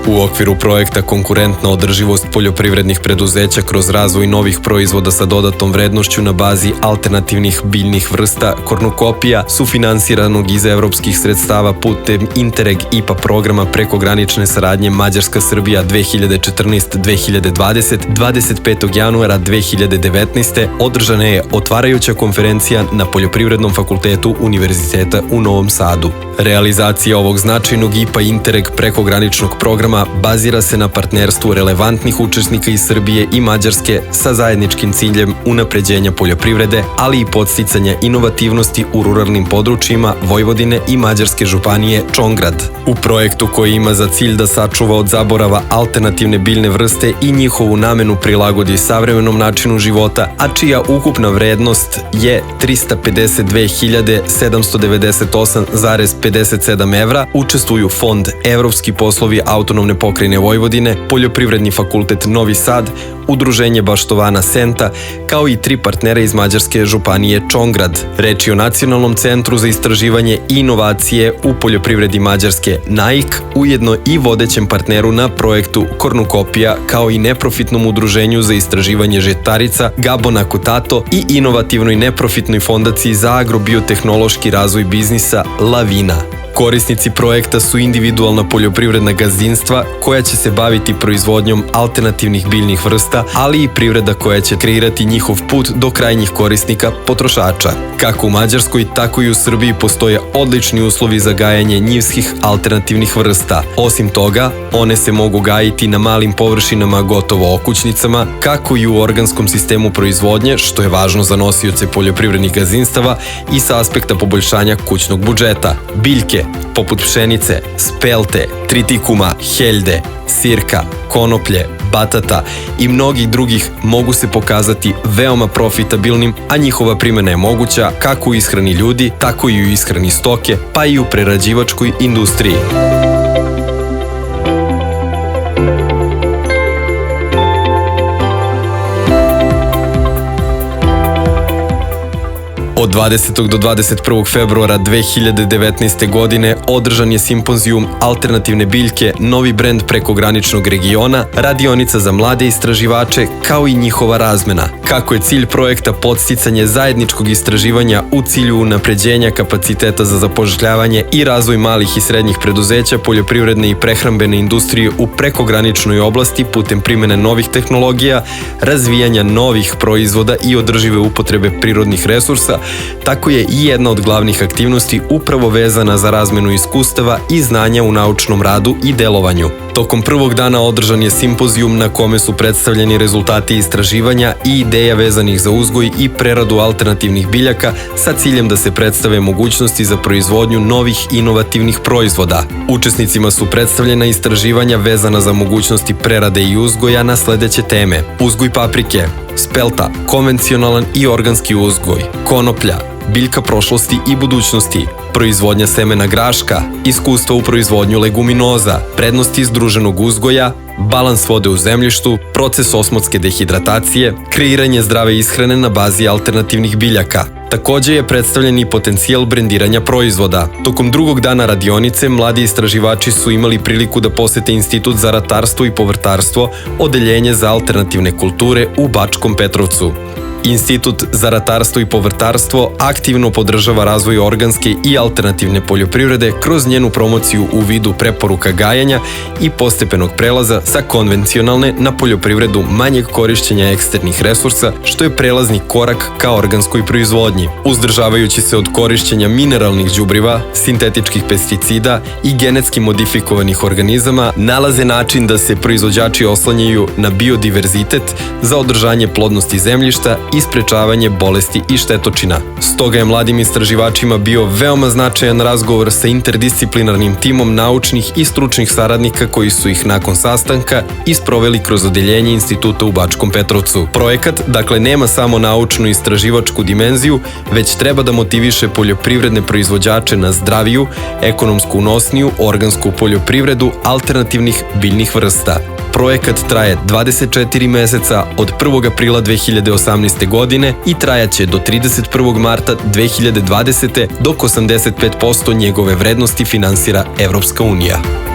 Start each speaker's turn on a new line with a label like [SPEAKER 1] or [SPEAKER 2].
[SPEAKER 1] U okviru projekta Konkurentna održivost poljoprivrednih preduzeća kroz razvoj novih proizvoda sa dodatom vrednošću na bazi alternativnih biljnih vrsta kornukopija, sufinansiranog iz evropskih sredstava putem Interreg IPA programa prekogranične saradnje Mađarska-Srbija 2014-2020, 25. januara 2019. održana je otvarajuća konferencija na Poljoprivrednom fakultetu Univerziteta u Novom Sadu. Realizacija ovog značajnog IPA Interreg prekograničnog programa bazira se na partnerstvu relevantnih učesnika iz Srbije i Mađarske sa zajedničkim ciljem unapređenja poljoprivrede, ali i podsticanja inovativnosti u ruralnim područjima Vojvodine i Mađarske županije Čongrad. U projektu koji ima za cilj da sačuva od zaborava alternativne biljne vrste i njihovu namenu prilagodi savremenom načinu života, a čija ukupna vrednost je 352.798,57 evra, učestvuju Fond Evropski poslovi Autonomne pokrajine Vojvodine, Poljoprivredni fakultet Novi Sad, Udruženje Baštovana Senta, kao i 3 partnera iz Mađarske županije Čongrad. Reč je o Nacionalnom centru za istraživanje i inovacije u poljoprivredi Mađarske NAIK, ujedno i vodećem partneru na projektu Kornukopija, kao i neprofitnom udruženju za istraživanje žitarica Gabona Kutato i inovativnoj neprofitnoj fondaciji za agrobiotehnološki razvoj biznisa Lavina. Korisnici projekta su individualna poljoprivredna gazdinstva koja će se baviti proizvodnjom alternativnih biljnih vrsta, ali i privreda koja će kreirati njihov put do krajnjih korisnika, potrošača. Kako u Mađarskoj, tako i u Srbiji postoje odlični uslovi za gajanje njivskih alternativnih vrsta. Osim toga, one se mogu gajiti na malim površinama gotovo okućnicama, kako i u organskom sistemu proizvodnje, što je važno za nosioce poljoprivrednih gazdinstava i sa aspekta poboljšanja kućnog budžeta. Biljke poput pšenice, spelte, tritikuma, heljde, sirka, konoplje, batata i mnogih drugih mogu se pokazati veoma profitabilnim, a njihova primjena je moguća kako u ishrani ljudi, tako i u ishrani stoke, pa i u prerađivačkoj industriji. Od 20. do 21. februara 2019. godine održan je simpozijum Alternativne biljke, novi brend prekograničnog regiona, radionica za mlade istraživače, kao i njihova razmena. Kako je cilj projekta podsticanje zajedničkog istraživanja u cilju unapređenja kapaciteta za zapošljavanje i razvoj malih i srednjih preduzeća, poljoprivredne i prehrambene industrije u prekograničnoj oblasti putem primjene novih tehnologija, razvijanja novih proizvoda i održive upotrebe prirodnih resursa, tako je i jedna od glavnih aktivnosti upravo vezana za razmenu iskustava i znanja u naučnom radu i delovanju. Tokom prvog dana održan je simpozijum na kome su predstavljeni rezultati istraživanja i ideja vezanih za uzgoj i preradu alternativnih biljaka sa ciljem da se predstave mogućnosti za proizvodnju novih inovativnih proizvoda. Učesnicima su predstavljena istraživanja vezana za mogućnosti prerade i uzgoja na sledeće teme: uzgoj paprike, spelta, konvencionalan i organski uzgoj, konoplja, biljka prošlosti i budućnosti, proizvodnja semena graška, iskustva u proizvodnju leguminoza, prednosti združenog uzgoja, balans vode u zemljištu, proces osmotske dehidratacije, kreiranje zdrave ishrane na bazi alternativnih biljaka. Takođe je predstavljen i potencijal brendiranja proizvoda. Tokom drugog dana radionice, mladi istraživači su imali priliku da posete Institut za ratarstvo i povrtarstvo, odeljenje za alternativne kulture u Bačkom Petrovcu. Institut za ratarstvo i povrtarstvo aktivno podržava razvoj organske i alternativne poljoprivrede kroz njenu promociju u vidu preporuka gajanja i postepenog prelaza sa konvencionalne na poljoprivredu manjeg korišćenja eksternih resursa, što je prelazni korak ka organskoj proizvodnji. Uzdržavajući se od korišćenja mineralnih đubriva, sintetičkih pesticida i genetski modifikovanih organizama, nalaze način da se proizvođači oslanjaju na biodiverzitet za održanje plodnosti zemljišta i sprečavanje bolesti i štetočina. Stoga je mladim istraživačima bio veoma značajan razgovor sa interdisciplinarnim timom naučnih i stručnih saradnika koji su ih nakon sastanka isproveli kroz odeljenje instituta u Bačkom Petrovcu. Projekat, dakle, nema samo naučnu istraživačku dimenziju, već treba da motiviše poljoprivredne proizvođače na zdraviju, ekonomsku unosniju, organsku poljoprivredu alternativnih biljnih vrsta. Projekat traje 24 meseca od 1. aprila 2018. godine i trajaće do 31. marta 2020. dok 85% njegove vrednosti finansira Evropska unija.